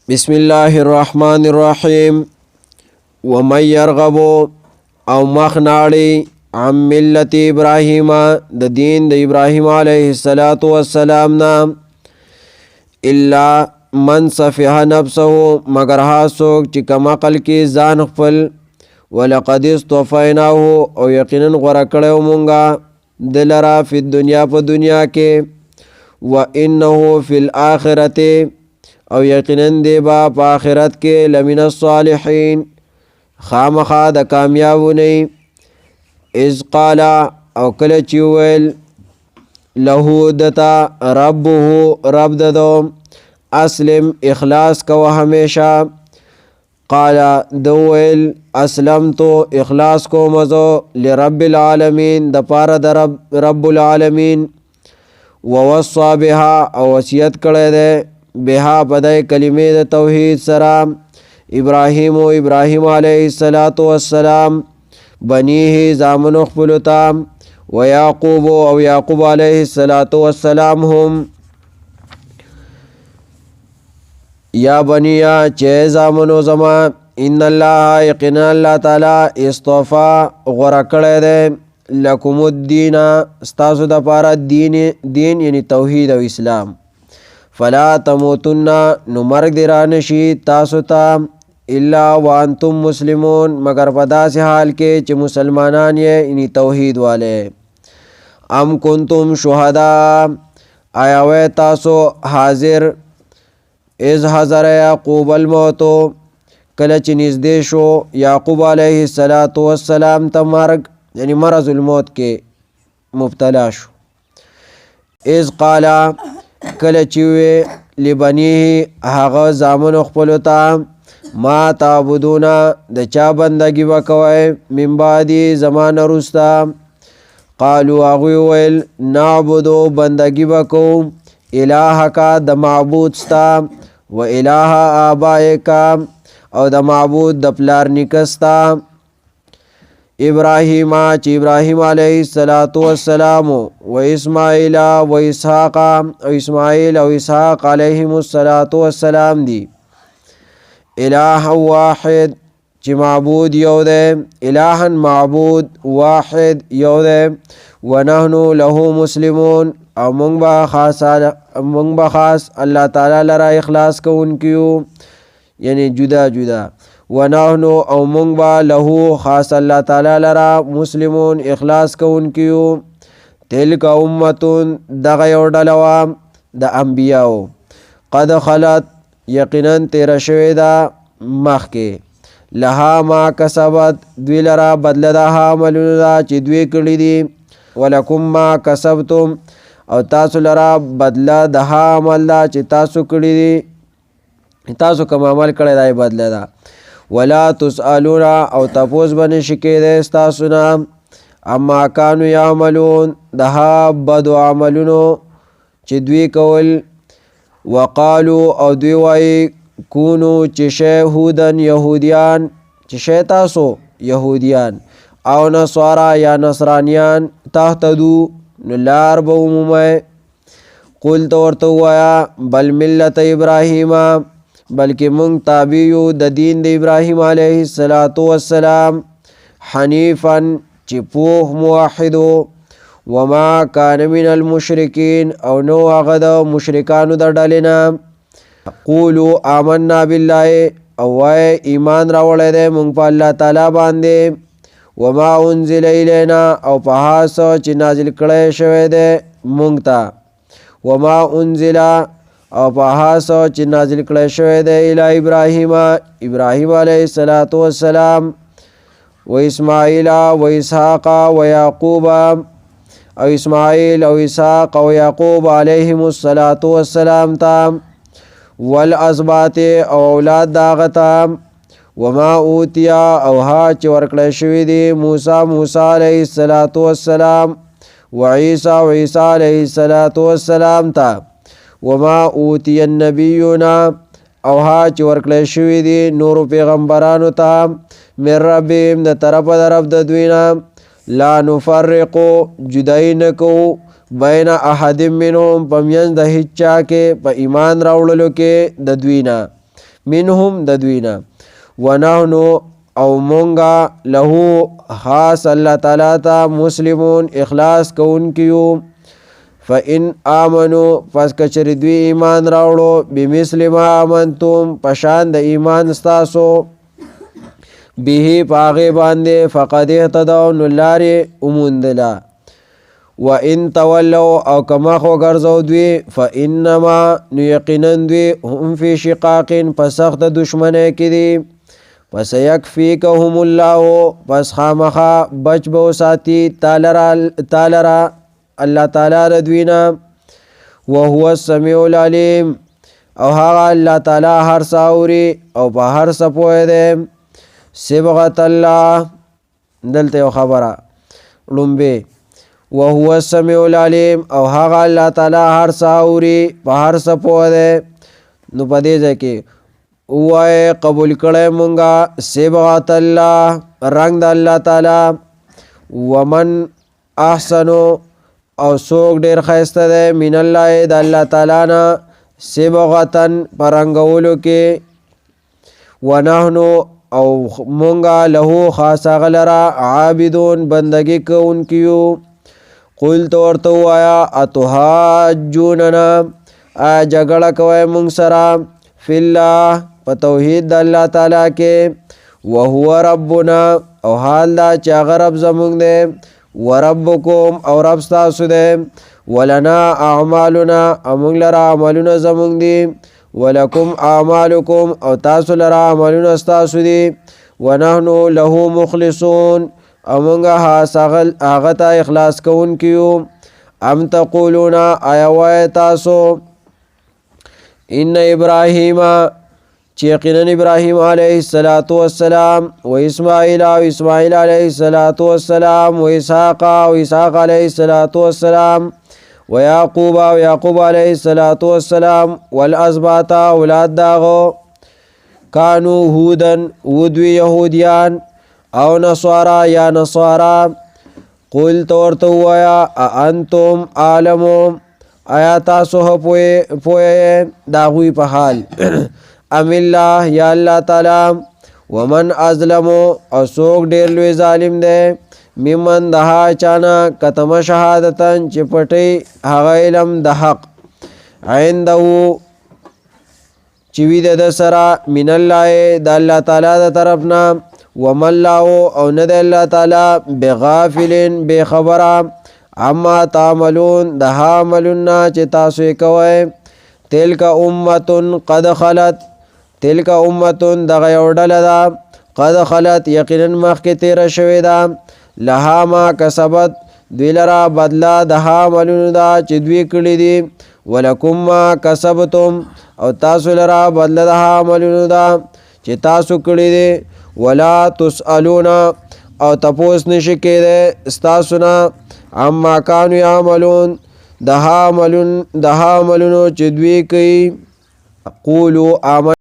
بسم الله الرحمن الرحیم. ومن يرغب او مخناړي عن ملت ابراهیم د دین د ابراهیم علیه السلام نا الا من صفح نفسه مگر ها څوک چې کم عقل کې ځان خپل ولقد اصطفیناه او یقینا غوړه کړو مونږه دلرا فی الدنیا په دنیا کې وانه فی الاخرته او یقینا دی با په آخرت کې لمن الصالحین خامخا د کامیابونی. اذ قال او کله چې ویل له دتا ربه رب ددو اسلم اخلاص کو همیشه. قال دو ویل اسلمتو اخلاص کو مزو لرب العالمین د پاره د رب العالمین. ووصى بها او وصیت کړی دی بها بدای کلمه د توحید سره ابراهیم و ابراهیم علیه السلام بنیه زامن خپلتا و یعقوب او یعقوب علیه السلام هم یا بنیا چه زامنو زما ان الله یقینا الله تعالی اصطفا غوړه کړی دی لکم الدین ستاسو د پاره دین یعنی توحید او اسلام. فلا تموتن نو مرگ دی رانشی تاسو تا الا وانتم مسلمون مگر په داسې حال کې چې مسلمانان یې یعنی توحید والے. ام کنتم شهدا آیا وی تاسو حاضر اذ حضر یعقوب الموت کله چې نږدې شو یعقوب علیه السلام ته مرگ یعنی مرض الموت کې مبتلا شو. اذ قال کله چې وی لبنیه هغه زامن خپلو ته ما تعبدون د چا بندگی وکوي من بعدی زمان رستا. قالوا هغوی ویل نعبدو بندگی وکو الهک د معبود ستا و اله آبائک او د معبود د پلار نیکستا ابراهیم چې ابراهیم علیه السلام و اسماعیل و اسحاق او اسماعیل او اسحاق علیهم السلام دی. الہ واحد چې معبود یو دی الہا معبود واحد یو دی ونحنو له مسلمون او مونږ به خاص الله تعالی لرا اخلاص کوونکیو یعنی جدا جدا. ونحنو او مونږ به له خاص الله تعالی لرا مسلمون اخلاص کوونکیو. تلک امتون دغه یو ډله وه د انبیاو قد خلت یقینا تیره شوې ده مخکې لها ما کسبت دوی لرا بدله ده ها عملونه ده چې دوی کړي دي ولکم ما کسبتم او تاسو لرا بدله د ها عمل ده چې تاسو کړي دي تاسو کوم عمل کړی دی بدله ده. ولا تسألون او تپوس بنی شکیده استاسونا اما کانو یعملون دها بدو عملونو چې دوی کول. وقالو او دوی وای کونو چې شهودن یهودیان چې شی تاسو یهودیان او نصارا یا نصرانیان تهتدو نو لار به عمومه. قل تو ورته وایا بل ملت ابراهیم بلکې مونږ تابع یو د دین د ابراهیم علیه السلام حنیفا چې پوخ موحدو وما کان من المشرکین او نو هغه د مشرکانو د ډلې نه. قولوا آمنا بالله او وای ایمان راوړی دی مونږ په الله تعالی باندې وما انزل الینا او په هغه څه چې نازل کړی شوی دی مونږ ته وما انزل او په هغه څه چې نازل کړی شوی دی الی ابراهیم علیه السلام و اسماعیل و اسحاق و یعقوب او اسماعیل او اسحاق او یعقوب علیهم السلام تام والاسباط او اولاد داغه تام وما اوتیا او ها چې ورکړی شوی دی موسی علیه السلام و عیسی علیه السلام ته وما اوتی النبیون او ها چې ورکړی شوي دي نورو پیغمبرانو ته من ربهم د طرفه د رب د دوی نه لا نفرقو جدای نه کوو بین احد منهم په منځ د هیچ چا کې په ایمان راوړلو کې د دوی نه منهم د دوینا ونحنو او مونگا له خاص اللہ تعالی تا مسلمون اخلاص کونکیو فإن آمنو پس کچر دوی ایمان راوڑو بمثل ما آمنتم پشان د ایمان ستاسو به پاغی بانده فقد اهتدوا نلاری اموندلا وإن تولوا او کمخو گرزو دوی فإنما نیقنن دوی هم فی شقاق پسخت دشمنه کی دی پس یکفیکهم اللہ پس خامخا بچ بو ساتی تالرا اللہ تعالی ردوینا وهو السمیع العلیم او هاغا اللہ تعالی ہر ساوری او پا ہر سپوئے دے صبغت اللہ دلتے و خبرہ لنبے وهو السمیع العلیم او هاغا اللہ تعالی ہر ساوری پا ہر سپوئے دے نو پا دیزے کی اوائے قبول کرے منگا صبغت اللہ رنگ دا اللہ تعالی ومن احسنو او سوک دیر خیست دے من اللہ دا اللہ تعالی نا صبغتن پرنگولو کے ونحنو او منگا لہو خاص غلرا عابدون بندگی کون کیو قل تورتو آیا اتحاجوننا آیا جگڑا کوئے منگ سرا فی اللہ پا توحید دا اللہ تعالی کے وہو ربنا او حال دا چاگ رب زمونگ دے وربکم او رب ستاسو دے ولنا اعمالنا امونگ لرا عملنا زمونگ دی ولکم اعمالکم او تاسو لرا عملنا ستاسو دی ونحنو لہو مخلصون امونگا آغتا اخلاص کون کیو ام تقولونا آیوائی تاسو ان ابراہیم چیقنن ابراہیم علیہ السلام و اسماعیل علیہ السلام و اسحاق علیہ السلام و یعقوب علیہ السلام والازباط اولاد داغو کانو ہودن ودوی یہودیان او نصارا یا نصارا قل تورتو آیا انتم عالمو آیا تاسو پوئے داغوی پا حال ام اللہ یا اللہ تعالی ومن ازلمو او سوک دیر لوی ظالم دے ممن دہا چانا کتم شہادتن چپٹی حغا علم دا حق عندہو چوی دا سرا من اللہ دا اللہ تعالی دا طرفنا ومن اللہ او ند اللہ تعالی بغافلن بے خبرہ اما تعملون دہا عملنا چی تاسوی کوئے تلک امتن قد خلت تلک امتن دغیو ڈلدا قد خلت یقیناً مخ کے تیر شوی دا لہا ما کسبت دوی لرا بدلا دہا عملون دا چی دوی کلی دی ولکم ما کسبتم او تاسو لرا بدلا دہا عملون دا چی تاسو کلی دی ولا تسألونا او تپوس نشکی دے استاسونا اما کانو یعملون دہا عملونو چی دوی کئی قولو آمن